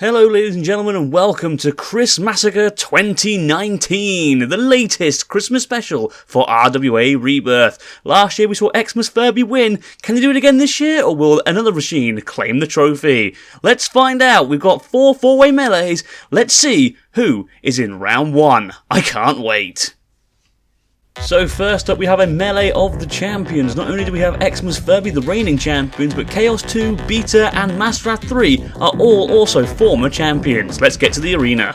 Hello ladies and gentlemen and welcome to Christmassacre 2019, the latest Christmas special for RWA Rebirth. Last year we saw Xmas Furby win. Can they do it again this year, or will another machine claim the trophy? Let's find out. We've got four-way melees. Let's see who is in round one. I can't wait. So first up we have a melee of the champions. Not only do we have Xmas Furby, the reigning champions, but Chaos 2, Beta and Masterath 3 are all also former champions. Let's get to the arena.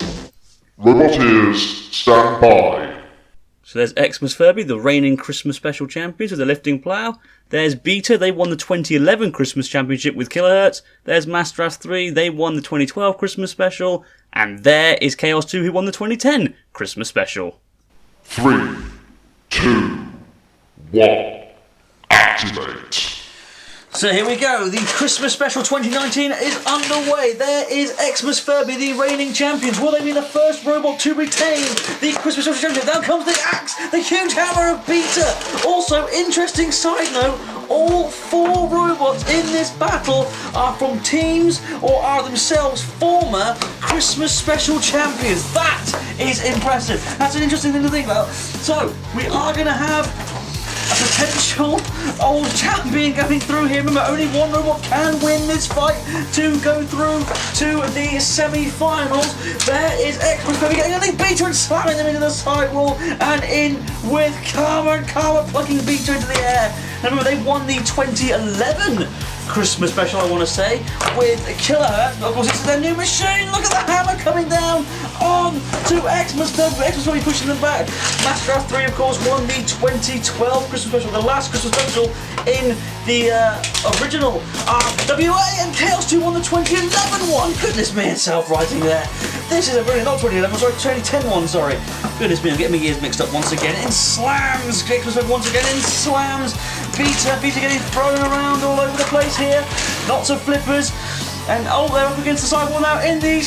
Rebirth, stand by. So there's Xmas Furby, the reigning Christmas special champions with the lifting plough. There's Beta, they won the 2011 Christmas championship with Kilohertz. There's Masterath 3, they won the 2012 Christmas special. And there is Chaos 2 who won the 2010 Christmas special. 3, 2, 1, activate. So here we go, the Christmas special 2019 is underway. There is Xmas Furby, the reigning champions. Will they be the first robot to retain the Christmas special championship? Down comes the axe, the huge hammer of Beta. Also, interesting side note, all four robots in this battle are from teams or are themselves former Christmas special champions. That is impressive. That's an interesting thing to think about. So, we are going to have a potential old champion going through here. Remember, only one robot can win this fight to go through to the semi-finals. There is Xmas Furby getting a Beta and slamming them into the side wall, and in with Karma, and Karma plucking Beta into the air. Now remember, they won the 2011 Christmas special, I want to say, with Kilohertz. Of course, it's their new machine. Look at the hammer coming down on to Xmas Furby. Xmas Furby pushing them back. Masterath 3, of course, won the 2012 Christmas special, the last Christmas special in the original RWA, and Chaos 2 won the 2011 one. Goodness me, it's self-writing there. This is a brilliant, not 2011, sorry, 2010 one, sorry. Goodness me, I'm getting my years mixed up once again. In slams, Xmas Furby once again in slams. Beta getting thrown around all over the place here. Lots of flippers. And oh, they're up against the sidewall now in the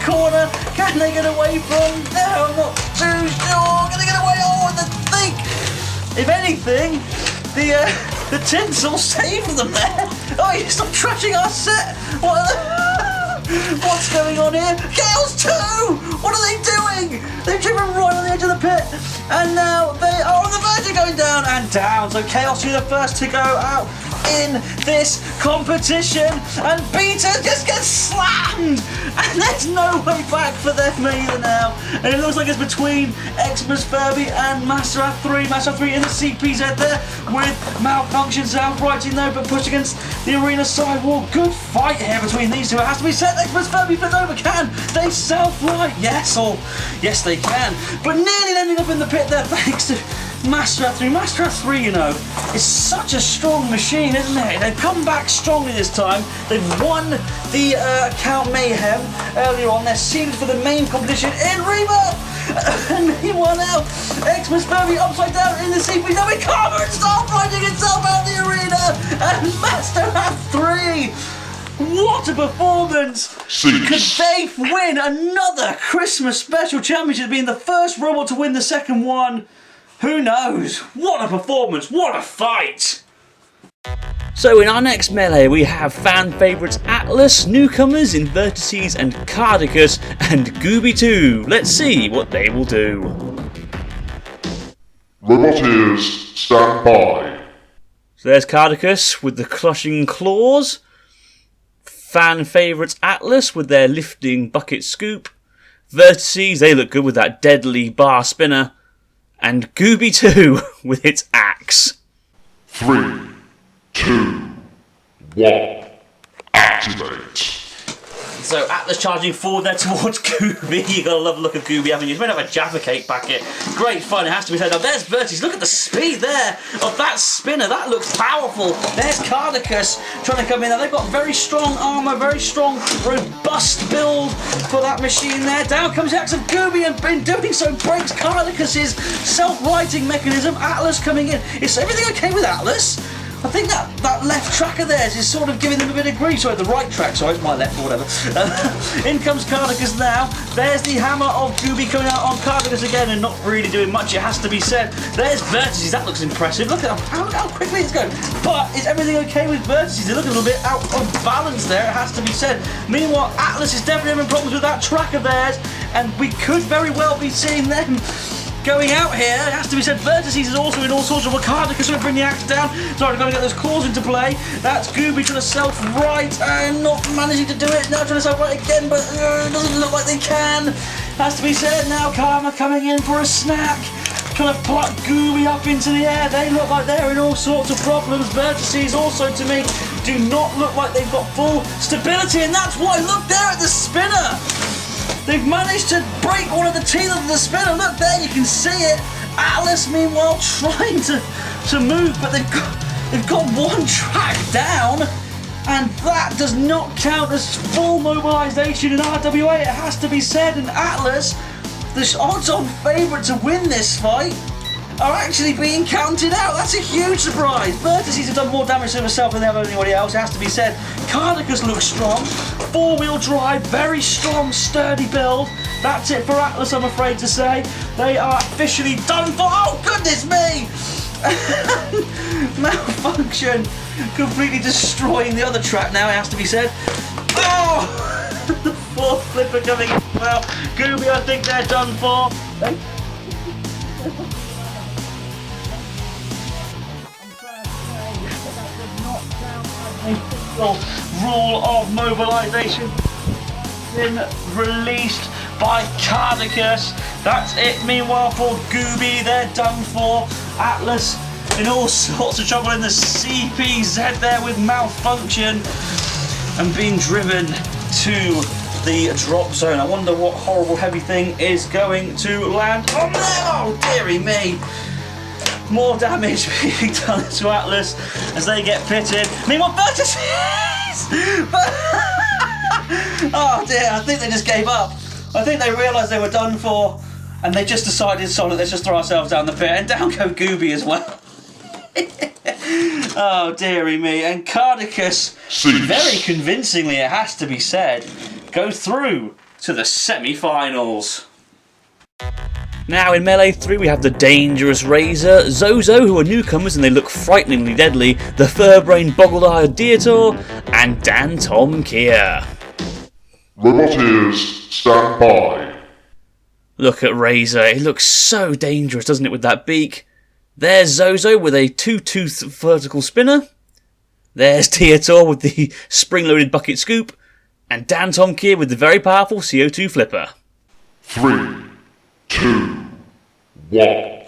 corner. Can they get away from? No, I'm not too sure. Can they get away? Oh, and the think. If anything, the tinsel saved them there. Oh, you stop trashing our set. What's going on here? Chaos 2! What are they doing? They've driven right on the edge of the pit, and now they are on the verge of going down and down. So Chaos 2 the first to go out in this competition, and Beta just gets slammed, and there's no way back for them either now. And it looks like it's between Xmas Furby and Masterath 3. Masterath 3 in the CPZ there with malfunctions self-righting though, but pushed against the arena sidewall. Good fight here between these two. It has to be said. Xmas Furby flipped over. Can they self-right? Yes, or yes they can. But nearly ending up in the pit there thanks to Masterath 3. Masterath 3, you know, is such a strong machine, isn't it? They've come back strongly this time. They've won the Count Mayhem earlier on. They're seeded for the main competition in Rebirth. And meanwhile now, Xmas Furby upside down in the CP. Now we Karma and start fighting itself out of the arena. And Masterath 3. What a performance! Could they win another Christmas special championship, being the first robot to win the second one? Who knows? What a performance! What a fight! So in our next melee we have fan favourites Atlas, newcomers in Verticies and Cardicas, and Gooby 2. Let's see what they will do. Roboteers, stand by. So there's Cardicas with the clutching claws. Fan favourites Atlas with their lifting bucket scoop. Vertices, they look good with that deadly bar spinner. And Gooby 2 with its axe. 3, 2, 1, activate. So Atlas charging forward there towards Gooby. You gotta love the look of Gooby, haven't you? He's made up a Jaffa cake packet. Great fun, it has to be said. Now there's Vertices. Look at the speed there of that spinner. That looks powerful. There's Cardicas trying to come in. Now they've got very strong armour, very strong, robust build for that machine there. Down comes the axe of Gooby, and in doing so breaks Cardicas' self-righting mechanism. Atlas coming in. Is everything okay with Atlas? I think that left track of theirs is sort of giving them a bit of grief. Sorry, the right track, sorry, it's my left or whatever. In comes Cardicas now. There's the hammer of Gooby coming out on Cardicas again and not really doing much, it has to be said. There's Vertices, that looks impressive. Look at how quickly it's going. But is everything okay with Vertices? They look a little bit out of balance there, it has to be said. Meanwhile, Atlas is definitely having problems with that track of theirs, and we could very well be seeing them going out here. It has to be said, Vertices is also in all sorts of Cardicas trying to bring the axe down. Sorry, I've got to get those claws into play. That's Gooby trying to self-right and not managing to do it. Now trying to self-right again, but it doesn't look like they can. Has to be said, now Karma coming in for a snack. Trying to pluck Gooby up into the air. They look like they're in all sorts of problems. Vertices also, to me, do not look like they've got full stability, and that's why, look there at the spinner. They've managed to break one of the teeth of the spinner. Look there, you can see it. Atlas, meanwhile, trying to move, but they've got one track down, and that does not count as full mobilisation in RWA. It has to be said, and Atlas, the odds-on favourite to win this fight, are actually being counted out. That's a huge surprise. Vertices have done more damage to themselves than they have anybody else, it has to be said. Cardicas looks strong. Four-wheel drive, very strong, sturdy build. That's it for Atlas, I'm afraid to say. They are officially done for. Oh, goodness me! Malfunction. Completely destroying the other track now, it has to be said. Oh! The fourth flipper coming out. Gooby, I think they're done for. Rule of mobilisation been released by Cardicas. That's it. Meanwhile, for Gooby, they're done for. Atlas in all sorts of trouble in the CPZ there with malfunction and being driven to the drop zone. I wonder what horrible heavy thing is going to land. Oh no! Oh, dearie me! More damage being done to Atlas as they get pitted. Meanwhile, Vertices! Oh dear, I think they just gave up. I think they realised they were done for, and they just decided, solid, let's just throw ourselves down the pit, and down go Gooby as well. Oh dearie me, and Cardicas, very convincingly it has to be said, go through to the semi-finals. Now in Melee 3 we have the dangerous Razer, Zozo, who are newcomers and they look frighteningly deadly, the fur-brained boggled-eyed Diotoir, and Dantomkia. Roboteers, stand by. Look at Razer, it looks so dangerous, doesn't it, with that beak? There's Zozo with a two-tooth vertical spinner. There's Diotoir with the spring-loaded bucket scoop. And Dantomkia with the very powerful CO2 flipper. 3, 2, 1,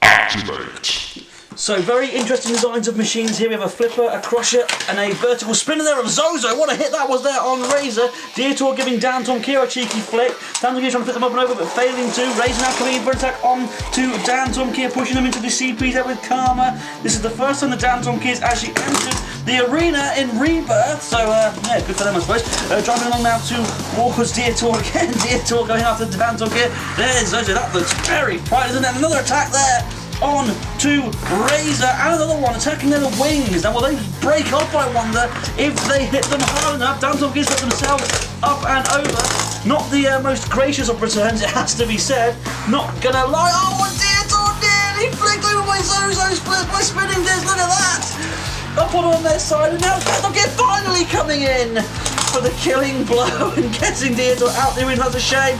activate. So very interesting designs of machines here. We have a flipper, a crusher, and a vertical spinner there of Zozo. What a hit that was there on Razer. Diotoir giving Dantomkia a cheeky flick. Dantomkia trying to flip them up and over, but failing to. Razer now coming in for an attack on to Dantomkia, pushing them into the CP there with Karma. This is the first time the Dantomkia has actually entered the arena in Rebirth. So, yeah, good for them, I suppose. Driving along now towards Diotoir again. Diotoir going after Dantomkia. There's Zozo. That looks very bright, isn't it? Another attack there on to Razer, and another one attacking their wings. Now will they break off, I wonder, if they hit them hard enough? Dantomkia got themselves up and over. Not the most gracious of returns, it has to be said. Not gonna lie. Oh, Diotoir nearly flicked over my Zozo's flip by spinning this. Look at that! Up on their side, and now Dantomkia finally coming in for the killing blow and getting Diotoir out there. That's a shame.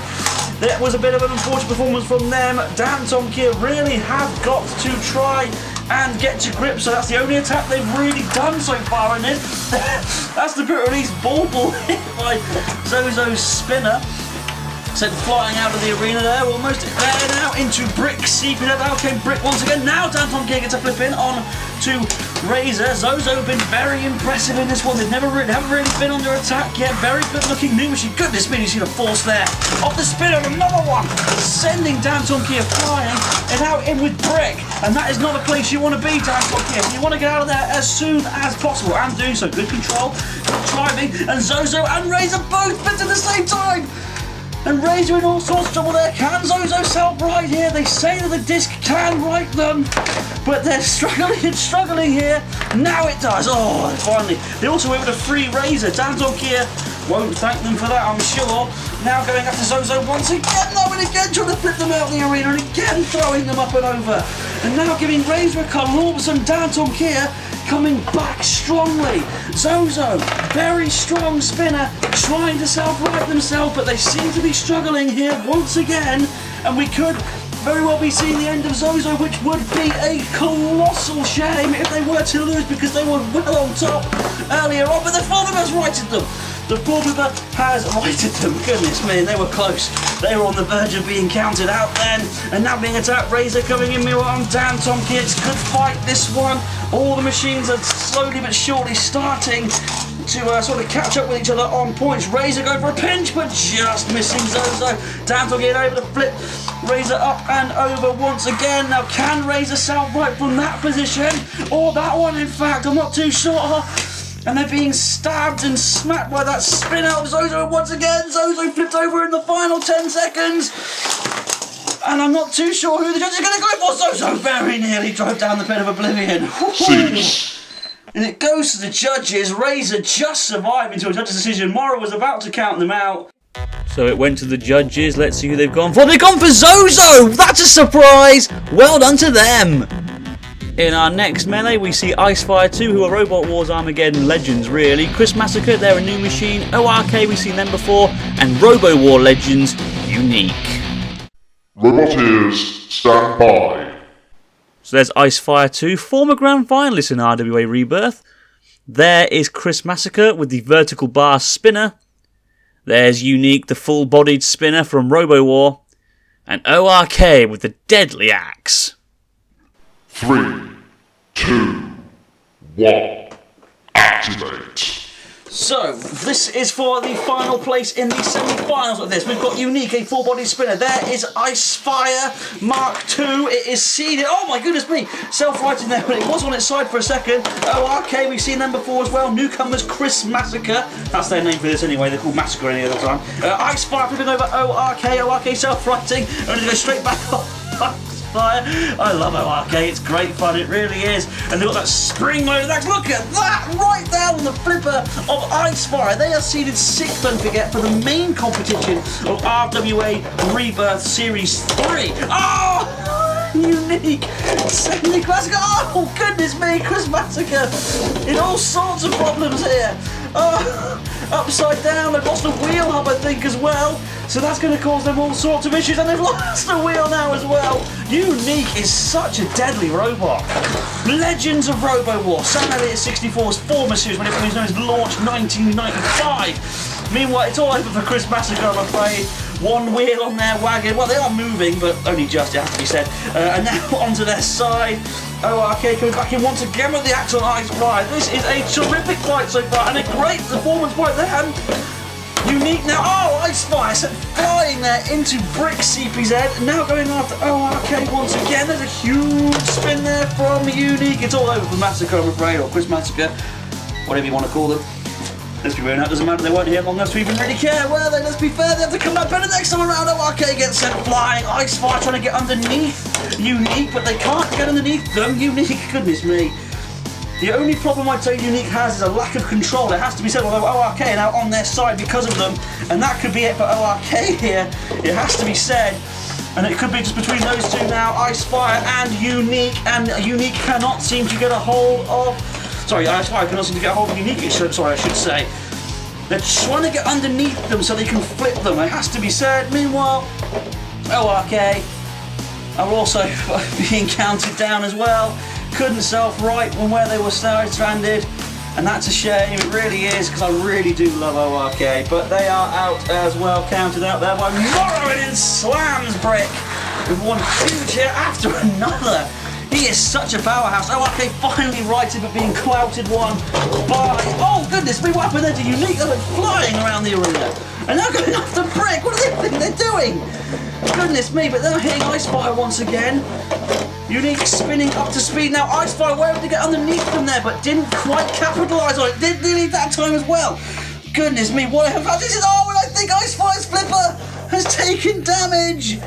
That was a bit of an unfortunate performance from them. Dantomkia really have got to try and get to grips, so that's the only attack they've really done so far in this. That's the bit release ball hit by Zozo's spinner. Sent flying out of the arena there, almost there now into Brick, CP. Out came Brick once again. Now Dantomkia gets a flip in on to Razer. Zozo have been very impressive in this one. They've haven't really been under attack yet. Very good looking new machine. Goodness me, you see the force there. Off the spinner, another one. Sending Dantomkia flying and out in with Brick. And that is not a place you want to be, Dantomkia. You want to get out of there as soon as possible. And doing so. Good control, good driving. And Zozo and Razer both fit at the same time. And Razer in all sorts of trouble there. Can Zozo self-right here? They say that the disc can right them, but they're struggling and struggling here. Now it does. Oh, finally. They also went with a free Razer. Dantomkia won't thank them for that, I'm sure. Now going after Zozo once again, though, and again trying to flip them out of the arena, and again throwing them up and over. And now giving Razer a collapse, and Dantomkia coming back strongly. Zozo, very strong spinner, trying to self-right themselves, but they seem to be struggling here once again, and we could very well be seeing the end of Zozo, which would be a colossal shame if they were to lose, because they were well on top earlier on, but the formula has righted them. The formula has righted them. Goodness me, they were close. They were on the verge of being counted out then, and now being attacked. Razer coming in mirror on Dantomkia. It's a good fight, this one. All the machines are slowly but surely starting to sort of catch up with each other on points. Razer going for a pinch, but just missing Zozo. Dantomkia able to flip Razer up and over once again. Now, can Razer self-right from that position? Or that one, in fact, I'm not too sure. And they're being stabbed and smacked by that spin out of Zozo once again. Zozo flipped over in the final 10 seconds. And I'm not too sure who the judge is going to go for. Zozo very nearly drove down the pit of oblivion. And it goes to the judges. Razer just survived into a judge's decision. Mora was about to count them out. So it went to the judges. Let's see who they've gone for. They've gone for Zozo! That's a surprise! Well done to them! In our next melee, we see Icefire 2, who are Robot Wars Armageddon legends, really. Christ-Massacre, they're a new machine. O.R.K, we've seen them before. And Robo War legends, Unique. Roboteers, stand by. So there's Icefire 2, former grand finalist in RWA Rebirth. There is Christ-Massacre with the vertical bar spinner. There's Unique, the full-bodied spinner from Robo War. And O.R.K with the deadly axe. 3, 2, 1, activate. So, this is for the final place in the semi-finals of this. We've got Unique, a full-body spinner. There is Icefire Mark II. It is seeded. Oh my goodness me! Self-righting there, but it was on its side for a second. O.R.K, we've seen them before as well. Newcomers, Christ-Massacre. That's their name for this anyway. They're called Massacre any other time. Icefire flipping over O.R.K. O.R.K self-righting. Only to go straight back up. Fire. I love O.R.K, it's great fun, it really is. And they've got that spring-loaded axe. Look at that! Right down on the flipper of Icefire. They are seeded 6th, don't forget, for the main competition of RWA Rebirth Series 3. Oh! Unique! Semi-classic. Oh, goodness me! Christ-Massacre in all sorts of problems here. Oh, upside down. They've lost a wheel hub, I think, as well. So that's going to cause them all sorts of issues, and they've lost a wheel now as well. Unique is such a deadly robot. Legends of Robo War. Sam Elliott 64's former series when it was known as Launch 1995. Meanwhile, it's all over for Christ-Massacre, I'm afraid. One wheel on their wagon. Well, they are moving, but only just, it has to be said. And now onto their side. O.R.K coming back in once again with the axe on Icefire. This is a terrific fight so far, and a great performance by them. Unique now. Oh, Icefire sent flying there into Brick CPZ. Now going after O.R.K once again. There's a huge spin there from Unique. It's all over for Massacre, I'm afraid, or Christ-Massacre, whatever you want to call them. Let's be real now, it doesn't matter, they weren't here long enough to even really care, were they? Let's be fair, they have to come back better next time around. O.R.K gets sent flying. Icefire trying to get underneath Unique, but they can't get underneath them. Unique, goodness me. The only problem I'd say Unique has is a lack of control. It has to be said, although O.R.K are now on their side because of them, and that could be it for O.R.K here. It has to be said. And it could be just between those two now, Icefire and Unique cannot seem to get a hold of... Sorry, Icefire cannot seem to get a hold of Unique, I should say. They're trying to get underneath them so they can flip them, it has to be said. Meanwhile, O.R.K are also being counted down as well. Couldn't self-right from where they were stranded, and that's a shame, it really is, because I really do love O.R.K, but they are out as well, counted out there by Morrowind and slams Brick with one huge hit after another. He is such a powerhouse. O.R.K finally righted, but being clouted one by... Oh, goodness me, what happened there to Unique? They went flying around the arena. And now going after Brick. What do they think they're doing? Goodness me, but they're hitting Icefire once again. Unique spinning up to speed now. Icefire were able to get underneath them there, but didn't quite capitalise on it. Did nearly that time as well. Goodness me, what a... This is... Oh, and I think Icefire's flipper has taken damage.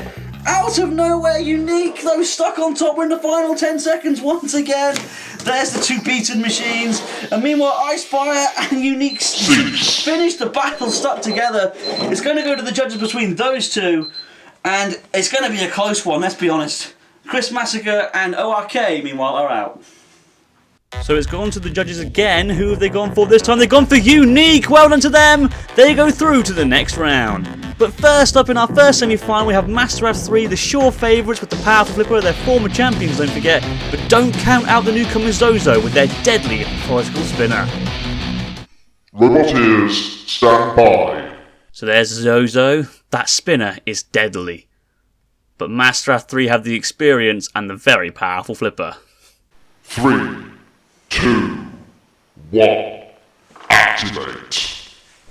Out of nowhere, Unique, though stuck on top. We're in the final 10 seconds once again. There's the two beaten machines. And meanwhile, Icefire and Unique finish the battle stuck together. It's going to go to the judges between those two. And it's going to be a close one, let's be honest. Christmassacre and O.R.K, meanwhile, are out. So it's gone to the judges again. Who have they gone for this time? They've gone for Unique. Well done to them. They go through to the next round. But first up in our first semi-final, we have Masterath 3, the sure favourites with the powerful flipper. They're former champions, don't forget. But don't count out the newcomer Zozo with their deadly political spinner. Roboteers, stand by. So there's Zozo. That spinner is deadly. But Masterath 3 have the experience and the very powerful flipper. 3, 2, 1, activate.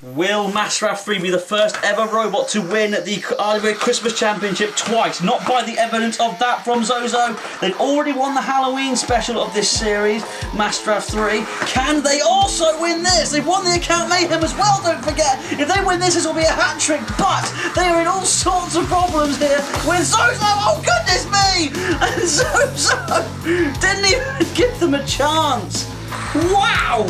Will Masterath 3 be the first ever robot to win the RWA Christmas Championship twice? Not by the evidence of that from Zozo. They've already won the Halloween special of this series, Masterath 3. Can they also win this? They've won the Account Mayhem as well, don't forget. If they win this will be a hat-trick, but they are in all sorts of problems here with Zozo. Oh, goodness me! And Zozo didn't even give them a chance. Wow!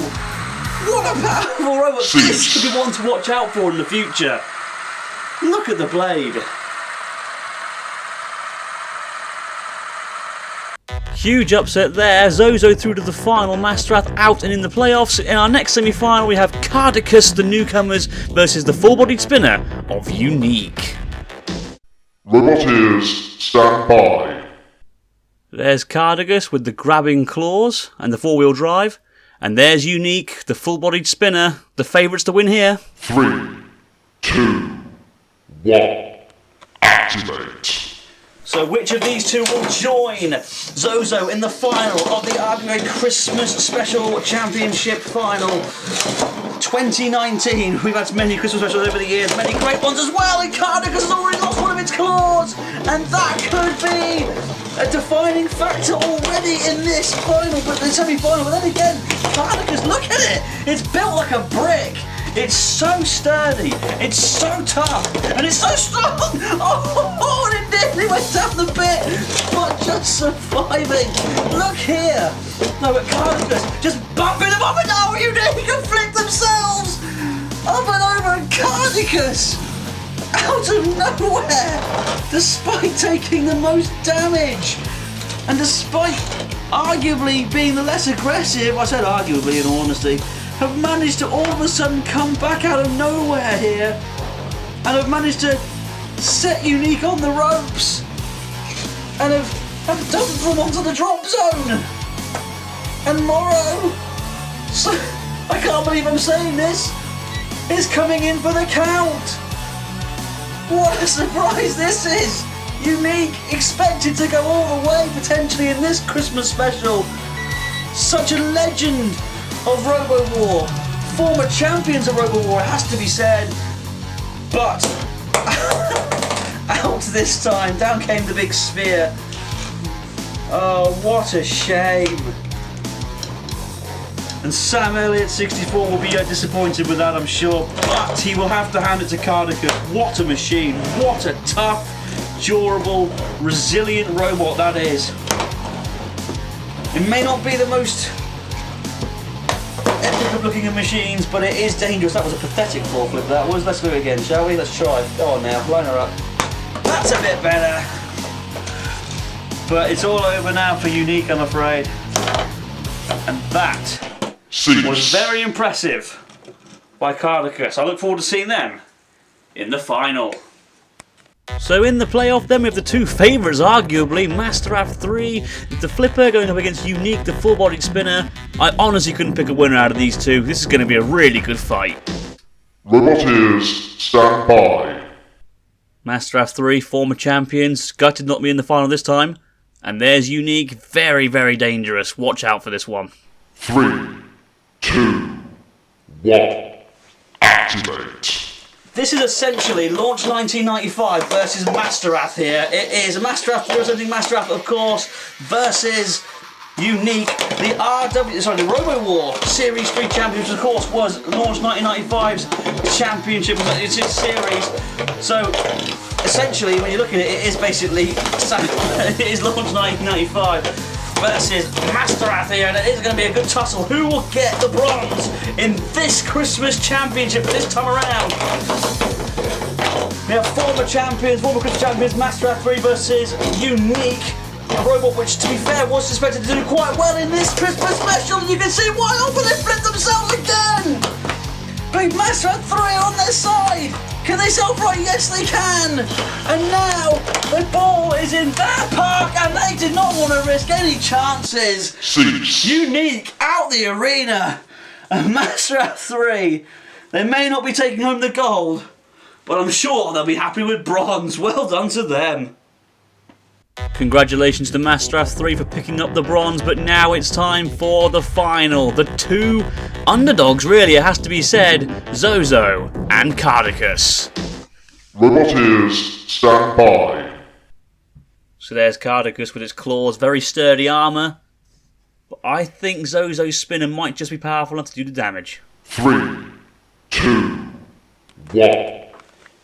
What a powerful robot. This could be one to watch out for in the future. Look at the blade. Huge upset there. Zozo through to the final. Masterath out and in the playoffs. In our next semi-final we have Cardicas, the newcomers, versus the full-bodied spinner of Unique. Roboteers, stand by. There's Cardicas with the grabbing claws and the four-wheel drive. And there's Unique, the full-bodied spinner, the favourites to win here. 3, 2, 1, activate. So which of these two will join Zozo in the final of the RWA Christmas Special Championship Final 2019? We've had many Christmas specials over the years, many great ones as well, and Cardicas has already lost one of its claws, and that could be a defining factor already in this final, but the semi-final. But then again, Cardicas, look at it! It's built like a brick. It's so sturdy, it's so tough, and it's so strong! Oh, and it nearly went down the bit, but just surviving. Look here! No, but Cardicas just bumping them up and down, Unique can flip themselves! Up and over, and Cardicas! Out of nowhere! Despite taking the most damage! And despite arguably being the less aggressive, I said arguably in all honesty, have managed to all of a sudden come back out of nowhere here and have managed to set Unique on the ropes and have dumped them onto the drop zone. And Morrow, so, I can't believe I'm saying this, is coming in for the count. What a surprise this is. Unique expected to go all the way potentially in this Christmas special. Such a legend of Robo-War, former champions of Robo-War, it has to be said, but out this time, down came the big sphere. Oh, what a shame. And Sam Elliott 64 will be disappointed with that, I'm sure, but he will have to hand it to Cardicas. What a machine, what a tough, durable, resilient robot that is. It may not be the most epic looking of machines, but it is dangerous. That was a pathetic floor flip, that was. Let's do it again, shall we? Let's try. Go on now, line her up. That's a bit better. But it's all over now for Unique, I'm afraid. And that was very impressive by Cardicas. I look forward to seeing them in the final. So in the playoff then we have the two favourites arguably, Masterath 3, the flipper going up against Unique, the full-bodied spinner. I honestly couldn't pick a winner out of these two. This is going to be a really good fight. Roboteers, stand by. Masterath 3, former champions, gutted not be in the final this time. And there's Unique, very, very dangerous. Watch out for this one. 3, 2, 1, activate. This is essentially launch 1995 versus Masterath here. It is Masterath representing Masterath, of course, versus unique. The the Robo War Series 3 Championship, of course, was launched 1995's championship. It's its series. So essentially, when you look at it, it is basically it is launched 1995 versus Masterath here, and it is going to be a good tussle. Who will get the bronze in this Christmas championship this time around? We have former Christmas champions, Masterath 3 versus Unique, a robot which, to be fair, was suspected to do quite well in this Christmas special. And you can see why. Oh, but they flipped themselves again! Big Masterath 3 on their side. Can they self-right? Yes, they can. And now the ball is in their park, and they did not want to risk any chances. Cease. Unique out the arena. And Masterath 3. They may not be taking home the gold, but I'm sure they'll be happy with bronze. Well done to them. Congratulations to Masterath 3 for picking up the bronze, but now it's time for the final. The two underdogs, really, it has to be said, Zozo and Cardicas. Roboteers, stand by. So there's Cardicas with its claws, very sturdy armour, but I think Zozo's spinner might just be powerful enough to do the damage. 3, 2, 1,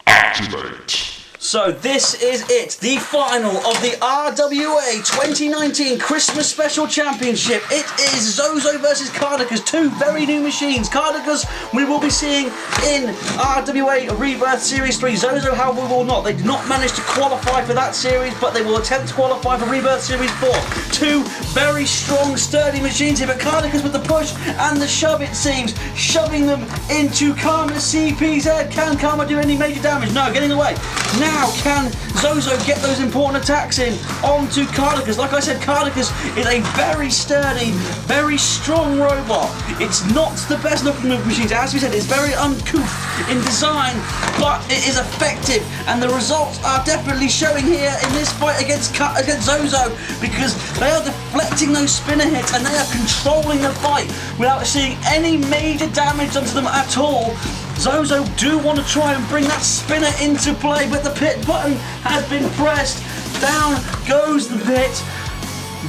activate. So this is it, the final of the RWA 2019 Christmas Special Championship. It is Zozo versus Cardicas, two very new machines. Cardicas we will be seeing in RWA Rebirth Series 3. Zozo, however, will not. They did not manage to qualify for that series, but they will attempt to qualify for Rebirth Series 4. Two very strong, sturdy machines here, but Cardicas with the push and the shove, it seems, shoving them into Karma's CPZ. Can Karma do any major damage? No, getting away. Now, can Zozo get those important attacks in onto Cardicas? Like I said, Cardicas is a very sturdy, very strong robot. It's not the best looking of machines. As we said, it's very uncouth in design, but it is effective. And the results are definitely showing here in this fight against Zozo, because they are deflecting those spinner hits and they are controlling the fight without seeing any major damage onto them at all. Zozo do want to try and bring that spinner into play, but the pit button has been pressed. Down goes the pit.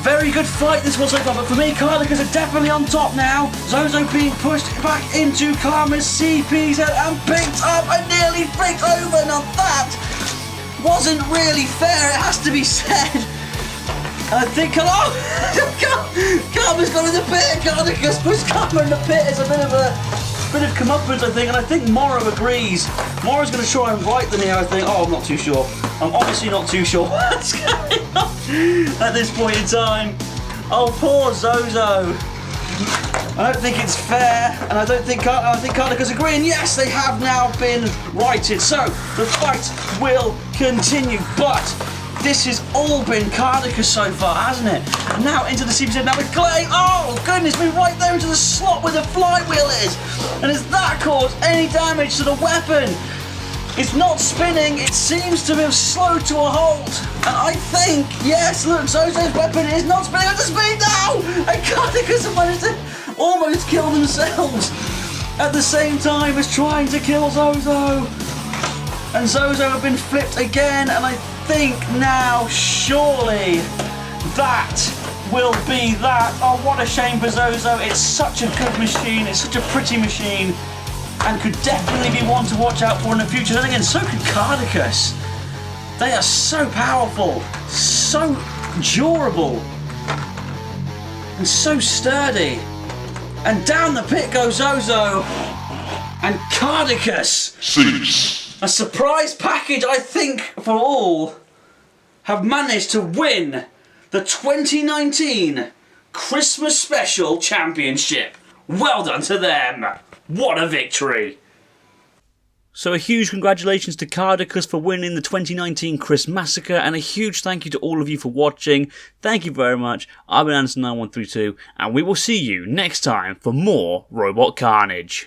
Very good fight this was so far, but for me, Cardicas are definitely on top now. Zozo being pushed back into Karma's CPZ and picked up and nearly flicked over. Now that wasn't really fair, it has to be said. I think, Karma's gone in the pit. Cardicas pushed Karma in the pit. It's a bit of comeuppance, I think, and I think Morrow agrees. Morrow's going to try and right them here, I think. Oh, I'm not too sure. I'm honestly not too sure what's going on at this point in time. Oh, poor Zozo. I don't think it's fair, and I think Cardicas agree, and yes, they have now been righted. So, the fight will continue, but this has all been Cardicas so far, hasn't it? And now into the CPZ, now with Clay. Oh, goodness me, right there into the slot where the flywheel is. And has that caused any damage to the weapon? It's not spinning, it seems to have slowed to a halt. And I think, yes, look, Zozo's weapon is not spinning at the speed now! And Cardicas have managed to almost kill themselves at the same time as trying to kill Zozo. And Zozo have been flipped again, and I think now, surely, that will be that. Oh, what a shame for Zozo. It's such a good machine, it's such a pretty machine, and could definitely be one to watch out for in the future. And again, so could Cardicas. They are so powerful, so durable, and so sturdy. And down the pit goes Zozo, and Cardicas. Cease. A surprise package, I think, for all, have managed to win the 2019 Christmas Special Championship. Well done to them. What a victory. So a huge congratulations to Cardicas for winning the 2019 Christmassacre, and a huge thank you to all of you for watching. Thank you very much. I've been Anderson9132, and we will see you next time for more Robot Carnage.